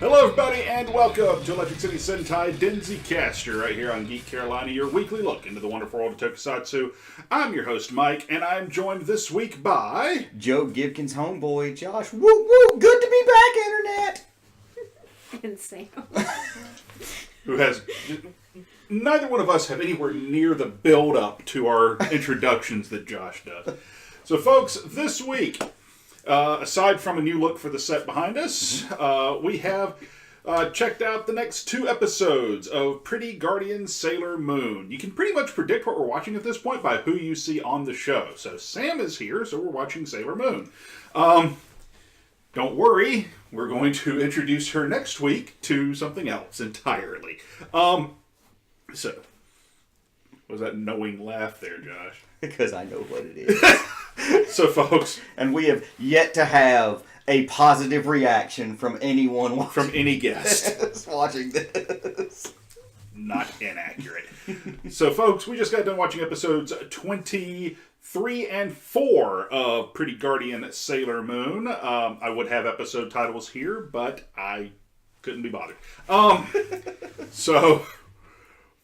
Hello, everybody, and welcome to Electric City Sentai Denzicaster, right here on Geek Carolina, your weekly look into the wonderful world of Tokusatsu. I'm your host, Mike, and I'm joined this week by... Joe Gibkin's homeboy, Josh. Woo woo! Good to be back, Internet! And Sam. Who has... Neither one of us have anywhere near the build-up to our introductions that Josh does. So, folks, this week... aside from a new look for the set behind us, we have checked out the next two episodes of Pretty Guardian Sailor Moon. You can pretty much predict what we're watching at this point by who you see on the show. So Sam is here, so we're watching Sailor Moon. Don't worry, we're going to introduce her next week to something else entirely. So, was that knowing laugh there, Josh? Because I know what it is. So, folks... And we have yet to have a positive reaction from anyone watching from any guest watching this. Not inaccurate. So, folks, we just got done watching episodes 23 and 4 of Pretty Guardian Sailor Moon. I would have episode titles here, but I couldn't be bothered. So...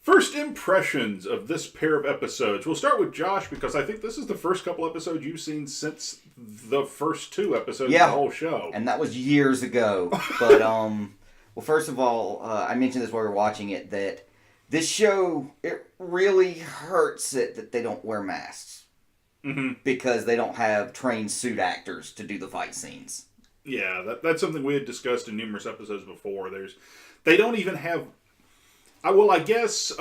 First impressions of this pair of episodes. We'll start with Josh because I think this is the first couple episodes you've seen since the first two episodes of the whole show. And that was years ago. But, well, first of all, I mentioned this while we were watching it, that this show, it really hurts it that they don't wear masks. Mm-hmm. Because they don't have trained suit actors to do the fight scenes. Yeah, that's something we had discussed in numerous episodes before. They don't even have... I guess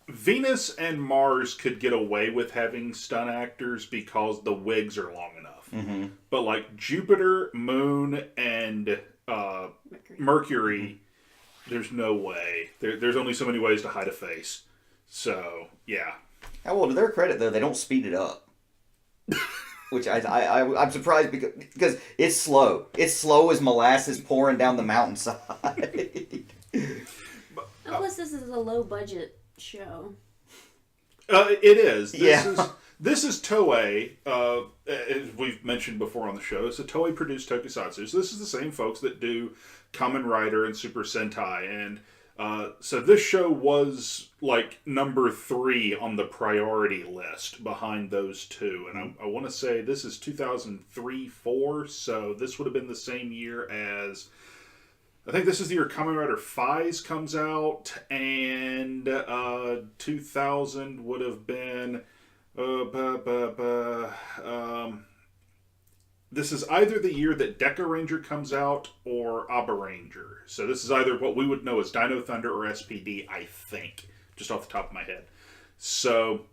Venus and Mars could get away with having stunt actors because the wigs are long enough. Mm-hmm. But like Jupiter, Moon, and Mercury, there's no way. There's only so many ways to hide a face. So, yeah. Well, to their credit, though, they don't speed it up. Which I'm surprised because it's slow. It's slow as molasses pouring down the mountainside. Plus, this is a low-budget show. It is. Yeah. This is Toei, as we've mentioned before on the show. It's a Toei-produced tokusatsu. So this is the same folks that do Kamen Rider and Super Sentai. And so this show was, like, number 3 on the priority list behind those two. And I want to say this is 2003-04, so this would have been the same year as... I think this is the year Kamen Rider Fies comes out, and 2000 would have been... this is either the year that Deca Ranger comes out or Abba Ranger. So this is either what we would know as Dino Thunder or SPD, I think, just off the top of my head. So,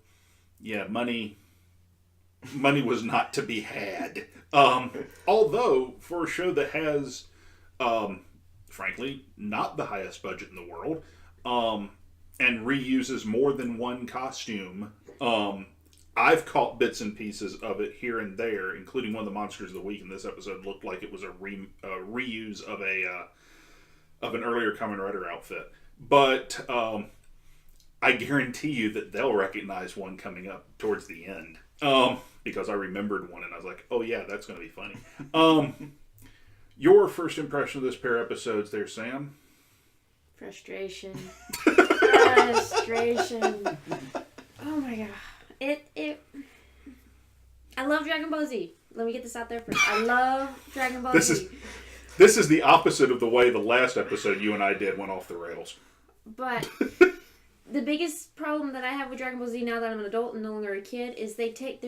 yeah, money was not to be had. Although, for a show that has... frankly, not the highest budget in the world, and reuses more than one costume. I've caught bits and pieces of it here and there, including one of the Monsters of the Week in this episode looked like it was a reuse of an earlier Kamen Rider outfit. But I guarantee you that they'll recognize one coming up towards the end, because I remembered one and I was like, oh yeah, that's going to be funny. Your first impression of this pair of episodes there, Sam? Frustration. Frustration. Oh my god. I love Dragon Ball Z. Let me get this out there first. I love Dragon Ball Z. This is the opposite of the way the last episode you and I did went off the rails. But the biggest problem that I have with Dragon Ball Z now that I'm an adult and no longer a kid is they take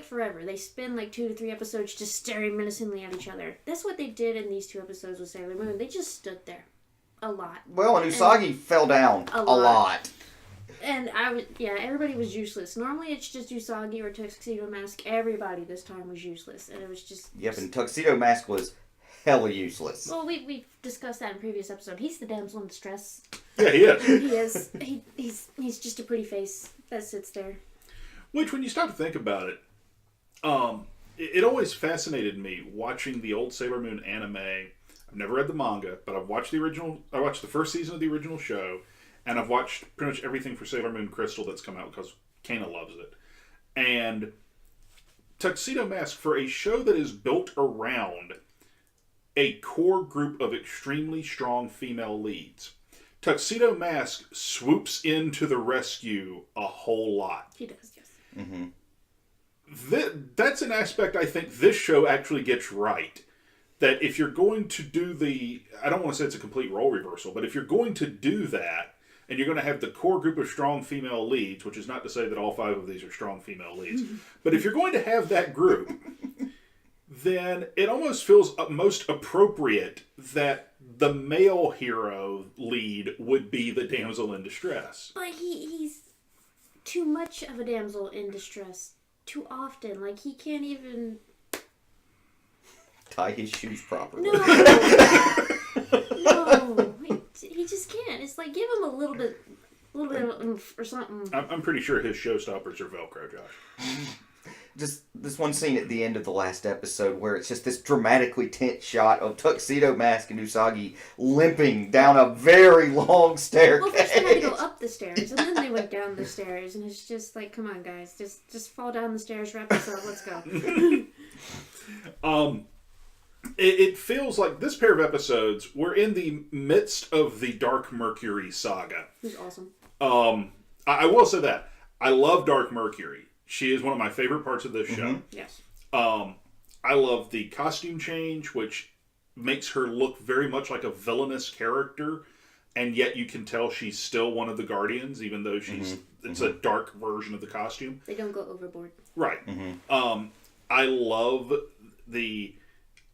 forever. They spend like 2 to 3 episodes just staring menacingly at each other. That's what they did in these 2 episodes with Sailor Moon. They just stood there. A lot. Well, and Usagi fell down a lot. And everybody was useless. Normally it's just Usagi or Tuxedo Mask. Everybody this time was useless. And it was just... Yep, and Tuxedo Mask was hella useless. Well, we've discussed that in previous episode. He's the damsel in distress. Yeah, he is. He is. He's just a pretty face that sits there. Which, when you stop to think about it, it always fascinated me watching the old Sailor Moon anime. I've never read the manga, but I've watched the original. I watched the first season of the original show, and I've watched pretty much everything for Sailor Moon Crystal that's come out because Kana loves it. And Tuxedo Mask, for a show that is built around a core group of extremely strong female leads. Tuxedo Mask swoops into the rescue a whole lot. He does, yes. Mm-hmm. That's an aspect I think this show actually gets right. That if you're going to do I don't want to say it's a complete role reversal, but if you're going to do that, and you're going to have the core group of strong female leads, which is not to say that all 5 of these are strong female leads, but if you're going to have that group, then it almost feels most appropriate that the male hero lead would be the damsel in distress. But he's too much of a damsel in distress too often. Like, he can't even tie his shoes properly. No. No. He just can't. It's like, give him a little bit of oomph or something. I'm pretty sure his showstoppers are Velcro, Josh. Just this one scene at the end of the last episode where it's just this dramatically tense shot of Tuxedo Mask and Usagi limping down a very long staircase. Well, first they had to go up the stairs, and then they went down the stairs, and it's just like, come on, guys, just fall down the stairs, wrap this up, let's go. It feels like this pair of episodes, we're in the midst of the Dark Mercury saga. He's awesome. I will say that. I love Dark Mercury. She is one of my favorite parts of this show. Yes. I love the costume change, which makes her look very much like a villainous character, and yet you can tell she's still one of the Guardians, even though it's a dark version of the costume. They don't go overboard. Right. I love the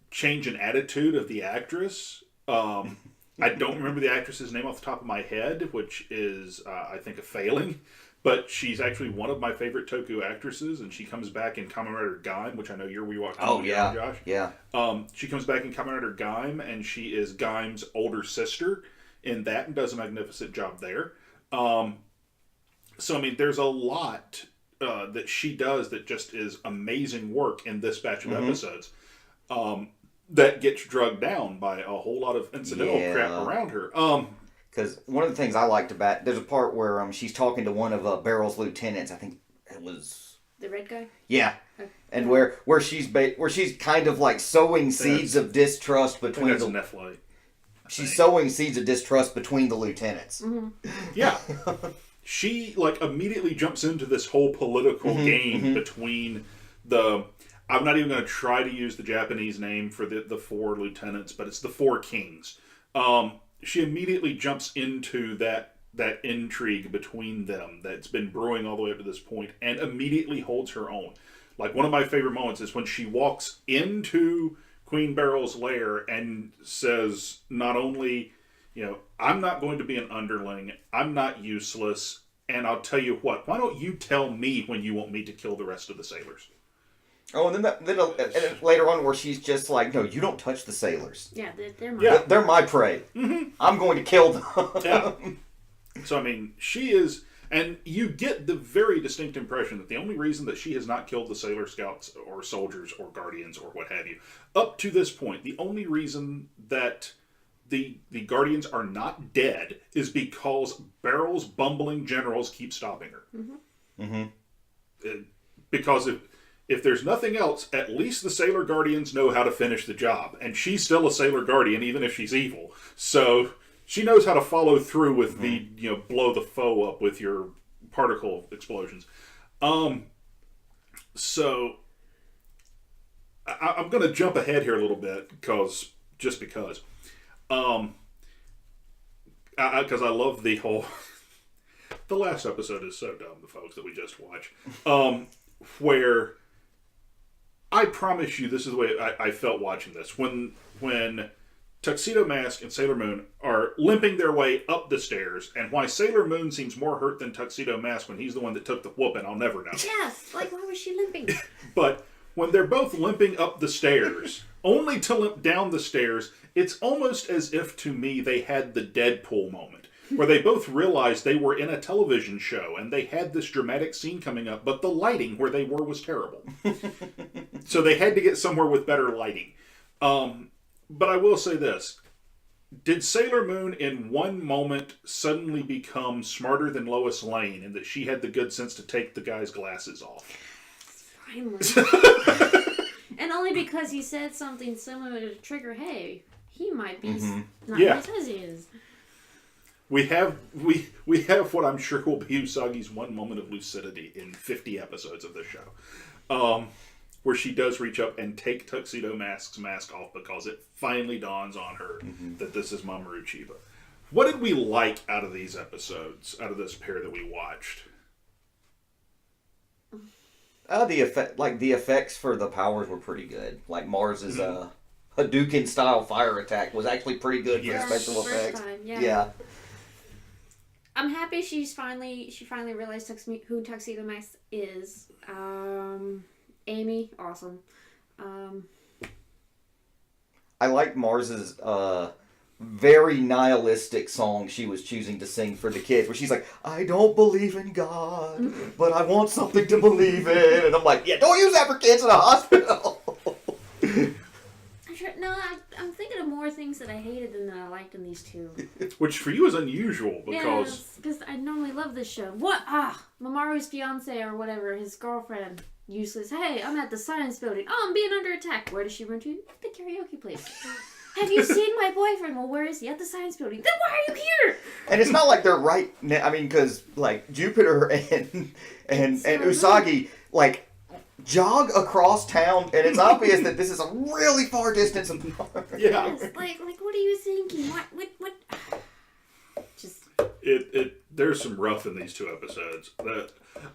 change in attitude of the actress. I don't remember the actress's name off the top of my head, which is, I think, a failing. But she's actually one of my favorite Toku actresses, and she comes back in Kamen Rider Gaim, which I know you're rewatching. Oh, yeah. Josh. Yeah. She comes back in Kamen Rider Gaim, and she is Gaim's older sister in that, and does a magnificent job there. So, I mean, there's a lot that she does that just is amazing work in this batch of episodes. That gets drugged down by a whole lot of incidental crap around her. Because one of the things I liked about, there's a part where she's talking to one of Barrel's lieutenants. I think it was the red guy. Yeah, and where she's kind of like sowing seeds of distrust between the Nephilim. She's sowing seeds of distrust between the lieutenants. Yeah, she like immediately jumps into this whole political game between the. I'm not even going to try to use the Japanese name for the 4 lieutenants, but it's the 4 kings. She immediately jumps into that intrigue between them that's been brewing all the way up to this point, and immediately holds her own. Like, one of my favorite moments is when she walks into Queen Barrel's lair and says, not only, I'm not going to be an underling, I'm not useless, and I'll tell you what, why don't you tell me when you want me to kill the rest of the sailors? Oh, and then later on where she's just like, no, you don't touch the sailors. Yeah, they're my prey. They're my prey. I'm going to kill them. Yeah. So, I mean, she is... And you get the very distinct impression that the only reason that she has not killed the Sailor Scouts or soldiers or Guardians or what have you, up to this point, the only reason that the Guardians are not dead is because Barrel's bumbling generals keep stopping her. Because if there's nothing else, at least the Sailor Guardians know how to finish the job. And she's still a Sailor Guardian, even if she's evil. So she knows how to follow through with the, blow the foe up with your particle explosions. So I'm going to jump ahead here a little bit, because I love the whole... The last episode is so dumb, the folks that we just watched. Where... I promise you, this is the way I felt watching this. When Tuxedo Mask and Sailor Moon are limping their way up the stairs, and why Sailor Moon seems more hurt than Tuxedo Mask when he's the one that took the whooping, I'll never know. Yes, like, why was she limping? But when they're both limping up the stairs, only to limp down the stairs, it's almost as if, to me, they had the Deadpool moment. Where they both realized they were in a television show and they had this dramatic scene coming up, but the lighting where they were was terrible. So they had to get somewhere with better lighting. But I will say this. Did Sailor Moon in one moment suddenly become smarter than Lois Lane in that she had the good sense to take the guy's glasses off? Finally. And only because he said something similar to trigger, hey, he might be not Yeah. what he says he is. We have what I'm sure will be Usagi's one moment of lucidity in 50 episodes of this show. Where she does reach up and take Tuxedo Mask's mask off because it finally dawns on her that this is Mamoru Chiba. What did we like out of these episodes, out of this pair that we watched? The effects for the powers were pretty good. Like Mars's Hadouken style fire attack was actually pretty good for the special effects. Time, yeah. I'm happy she finally realized who Tuxedo Mask is. Amy, awesome. I like Mars's very nihilistic song she was choosing to sing for the kids, where she's like, I don't believe in God, but I want something to believe in. And I'm like, yeah, don't use that for kids in a hospital. I'm thinking of more things that I hated than that I liked in these two. Which for you is unusual because... because I normally love this show. Mamoru's fiance or whatever, his girlfriend, useless. Hey, I'm at the science building. Oh, I'm being under attack. Where does she run to? The karaoke place. Have you seen my boyfriend? Well, where is he? At the science building. Then why are you here? And it's not like they're right now. I mean, because, like, Jupiter and Usagi, like, jog across town, and it's obvious that this is a really far distance apart. Yeah. Like, what are you thinking? What? Just... There's some rough in these two episodes. That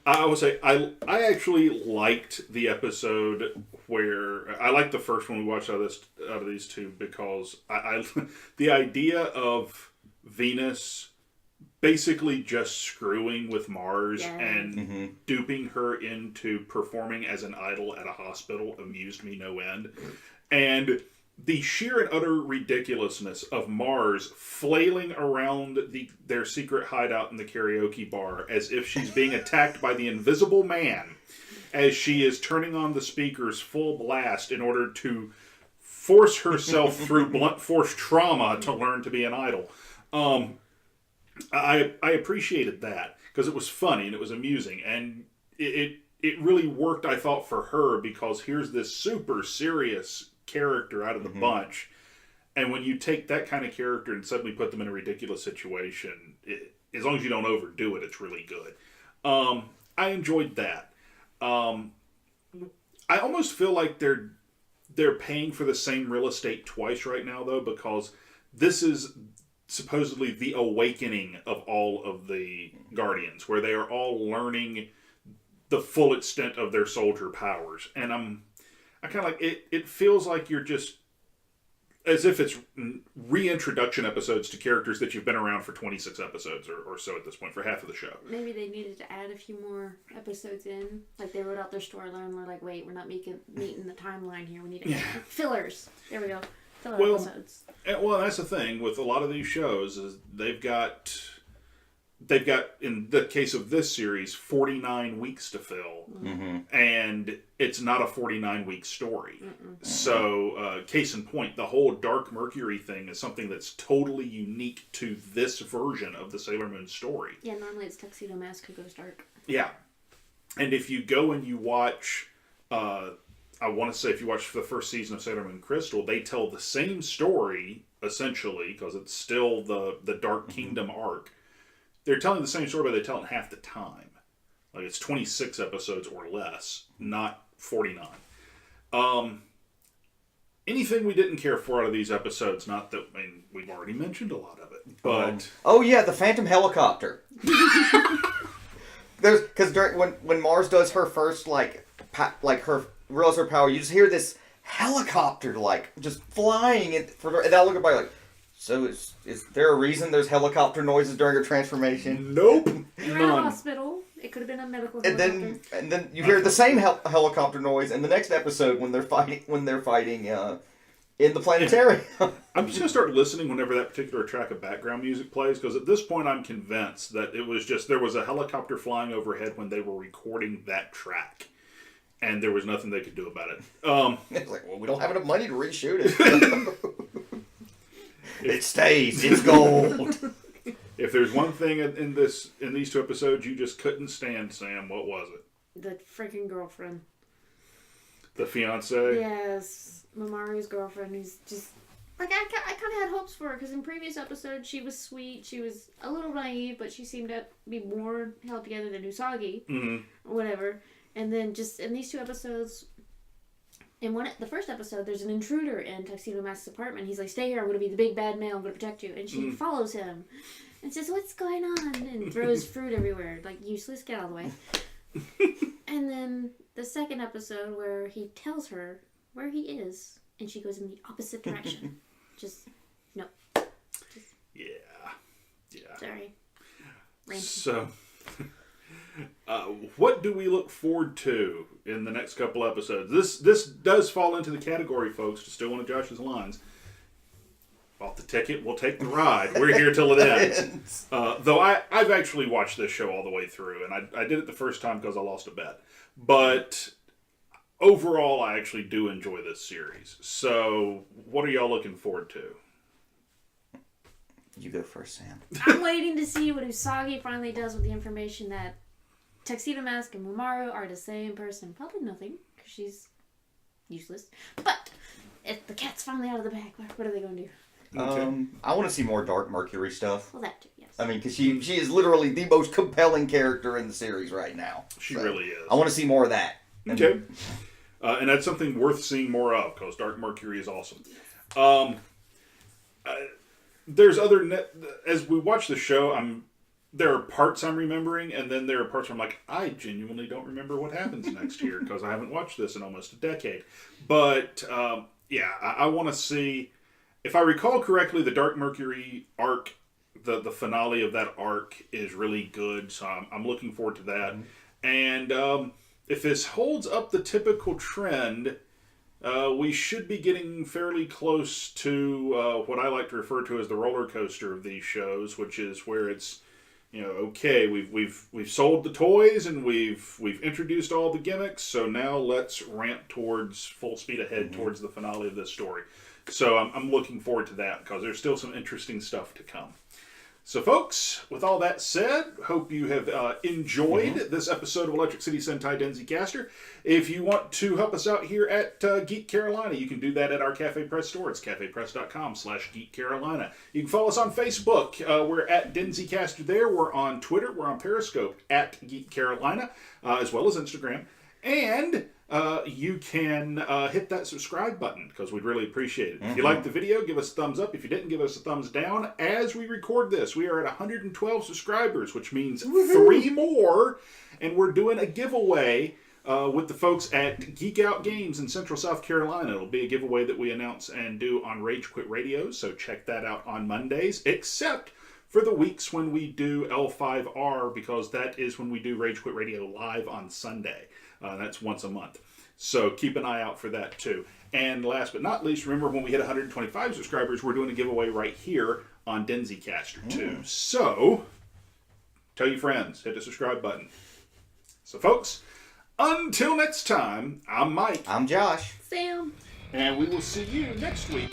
I would say I actually liked the episode where I liked the first one we watched out of these two because I the idea of Venus basically just screwing with Mars and duping her into performing as an idol at a hospital amused me no end. And the sheer and utter ridiculousness of Mars flailing around their secret hideout in the karaoke bar as if she's being attacked by the Invisible Man as she is turning on the speakers full blast in order to force herself through blunt force trauma to learn to be an idol. I appreciated that because it was funny and it was amusing, and it really worked, I thought, for her because here's this super serious character out of the bunch, and when you take that kind of character and suddenly put them in a ridiculous situation, as long as you don't overdo it, it's really good. I enjoyed that. I almost feel like they're paying for the same real estate twice right now, though, because this is supposedly the awakening of all of the Guardians, where they are all learning the full extent of their soldier powers. And I kind of like it. It feels like you're just as if it's reintroduction episodes to characters that you've been around for 26 episodes or so at this point, for half of the show. Maybe they needed to add a few more episodes in. Like they wrote out their storyline and we're like, wait, we're not meeting the timeline here. We need to fillers. There we go. Filler episodes. Well, that's the thing with a lot of these shows is they've got, in the case of this series, 49 weeks to fill. Mm-hmm. And it's not a 49-week story. Mm-mm. So, case in point, the whole Dark Mercury thing is something that's totally unique to this version of the Sailor Moon story. Yeah, normally it's Tuxedo Mask who goes dark. Yeah. And if you go and you watch, I want to say if you watch the first season of Sailor Moon Crystal, they tell the same story, essentially, because it's still the Dark Kingdom arc. They're telling the same story, but they tell it in half the time. Like, it's 26 episodes or less, not 49. Anything we didn't care for out of these episodes, not that, I mean, we've already mentioned a lot of it, but... oh, yeah, the Phantom Helicopter. Because when Mars does her first, her realize her power, you just hear this helicopter, just flying, and I look at everybody like, so is there a reason there's helicopter noises during her transformation? Nope. You're in a hospital. It could have been a medical helicopter. And then you hear the same helicopter noise in the next episode when they're fighting in the planetarium. I'm just gonna start listening whenever that particular track of background music plays, because at this point I'm convinced that it was just there was a helicopter flying overhead when they were recording that track, and there was nothing they could do about it. It's like, well, we don't have enough money to reshoot it. It stays. It's gold. If there's one thing in these two episodes you just couldn't stand, Sam, what was it? The freaking girlfriend. The fiance? Yes. Mamoru's girlfriend, who's just... Like, I kind of had hopes for her, because in previous episodes, she was sweet, she was a little naive, but she seemed to be more held together than Usagi, or whatever. And then just in these 2 episodes, the first episode, there's an intruder in Tuxedo Mask's apartment. He's like, stay here, I'm going to be the big bad male, I'm going to protect you. And she follows him and says, what's going on? And throws fruit everywhere. Like, useless, get out of the way. And then the second episode where he tells her where he is, and she goes in the opposite direction. Just, no. Yeah. Sorry. Ranting. So, what do we look forward to in the next couple episodes? This does fall into the category, folks, to steal one of Josh's lines. Bought the ticket, we'll take the ride. We're here till it ends. Though I've actually watched this show all the way through, and I did it the first time because I lost a bet. But overall, I actually do enjoy this series. So, what are y'all looking forward to? You go first, Sam. I'm waiting to see what Usagi finally does with the information that Tuxedo Mask and Mamoru are the same person. Probably nothing, because she's useless. But if the cat's finally out of the bag, what are they going to do? Okay. I want to see more Dark Mercury stuff. Well, that too, yes. I mean, because she is literally the most compelling character in the series right now. She really is. I want to see more of that. Okay. And that's something worth seeing more of, because Dark Mercury is awesome. There's other... As we watch the show, there are parts I'm remembering, and then there are parts where I'm like, I genuinely don't remember what happens next year, because I haven't watched this in almost a decade. But, I want to see... If I recall correctly, the Dark Mercury arc, the finale of that arc is really good, so I'm looking forward to that. And if this holds up the typical trend, we should be getting fairly close to what I like to refer to as the roller coaster of these shows, which is where it's, okay, we've sold the toys and we've introduced all the gimmicks, so now let's ramp towards full speed ahead towards the finale of this story. So I'm looking forward to that, because there's still some interesting stuff to come. So, folks, with all that said, hope you have enjoyed this episode of Electric City Sentai Denzicaster. If you want to help us out here at Geek Carolina, you can do that at our Cafe Press store. It's cafepress.com/Geek Carolina. You can follow us on Facebook. We're at Denzicaster there. We're on Twitter. We're on Periscope at Geek Carolina, as well as Instagram. And you can hit that subscribe button, because we'd really appreciate it. If you liked the video, give us a thumbs up. If you didn't, give us a thumbs down. As we record this, we are at 112 subscribers, which means 3 more, and we're doing a giveaway with the folks at Geek Out Games in Central South Carolina. It'll be a giveaway that we announce and do on Rage Quit Radio, so check that out on Mondays, except for the weeks when we do L5R, because that is when we do Rage Quit Radio live on Sunday. That's once a month. So keep an eye out for that too. And last but not least, remember when we hit 125 subscribers, we're doing a giveaway right here on Denzicaster too. So tell your friends, hit the subscribe button. So folks, until next time, I'm Mike. I'm Josh. Sam. And we will see you next week.